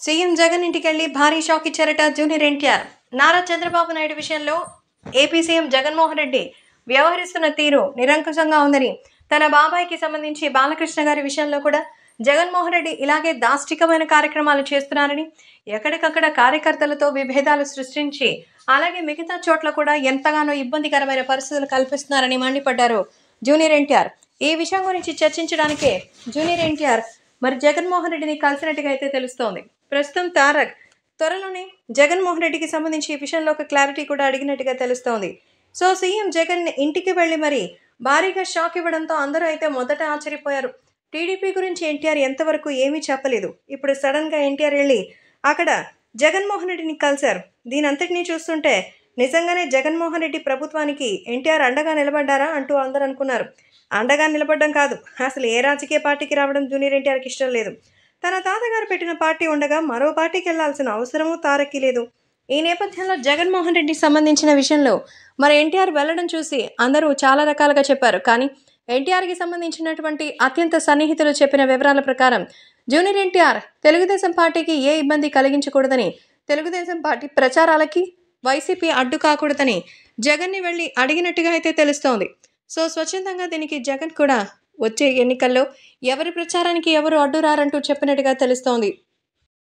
CM Jagan ఇంటికెళ్లి భారీ shock ఇచ్చారట junior NTR. Nara Chandrababu Naidu విషయంలో ఏపీ సీఎం జగన్మోహన్ రెడ్డి వ్యవహరిస్తున్న తీరు నిరంకుశంగా ఉందని, తన బాబాయికి సంబంధించి బాలకృష్ణ గారి విషయంలో కూడా జగన్మోహన్ రెడ్డి ఇలాగే దాష్టికమైన కార్యక్రమాలు చేస్తున్నారని, ఎక్కడికక్కడ కార్యకర్తలతో విభేదాలు సృష్టించి అలాగే మిగతా చోట్ల కూడా ఎంతగానో ఇబ్బందికరమైన పరిస్థితులు కల్పిస్తున్నారని మండిపడ్డారు జూనియర్ ఎన్టీఆర్. ఈ విషయం గురించి చర్చించడానికే జూనియర్ ఎన్టీఆర్ మరి జగన్మోహన్ రెడ్డిని కలిసినట్టుగా అయితే తెలుస్తోంది. ప్రస్తుతం తారక్ త్వరలోనే జగన్మోహన్ రెడ్డికి సంబంధించి ఈ విషయంలో ఒక క్లారిటీ కూడా అడిగినట్టుగా తెలుస్తోంది. సో సీఎం జగన్ ఇంటికి వెళ్ళి మరి భారీగా షాక్ ఇవ్వడంతో అందరూ అయితే మొదట ఆశ్చర్యపోయారు. టీడీపీ గురించి ఎన్టీఆర్ ఎంతవరకు ఏమీ చెప్పలేదు. ఇప్పుడు సడన్గా ఎన్టీఆర్ వెళ్ళి అక్కడ జగన్మోహన్ రెడ్డిని కలిశారు. దీనంతటినీ చూస్తుంటే నిజంగానే జగన్మోహన్ రెడ్డి ప్రభుత్వానికి ఎన్టీఆర్ అండగా నిలబడ్డారా అంటూ అందరూ అనుకున్నారు. అండగా నిలబడడం కాదు, అసలు ఏ రాజకీయ పార్టీకి రావడం జూనియర్ ఎన్టీఆర్కి ఇష్టం లేదు. తన తాతగారు పెట్టిన పార్టీ ఉండగా మరో పార్టీకి వెళ్లాల్సిన అవసరమూ తారక్కి లేదు. ఈ నేపథ్యంలో జగన్మోహన్ రెడ్డికి సంబంధించిన విషయంలో మరి ఎన్టీఆర్ వెళ్లడం చూసి అందరూ చాలా రకాలుగా చెప్పారు. కానీ ఎన్టీఆర్కి సంబంధించినటువంటి అత్యంత సన్నిహితులు చెప్పిన వివరాల ప్రకారం జూనియర్ ఎన్టీఆర్ తెలుగుదేశం పార్టీకి ఏ ఇబ్బంది కలిగించకూడదని, తెలుగుదేశం పార్టీ ప్రచారాలకి వైసీపీ అడ్డు కాకూడదని జగన్ని వెళ్ళి అడిగినట్టుగా అయితే తెలుస్తోంది. సో స్వచ్ఛందంగా దీనికి జగన్ కూడా వచ్చే ఎన్నికల్లో ఎవరి ప్రచారానికి ఎవరు అడ్డు రారంటూ చెప్పినట్టుగా తెలుస్తోంది.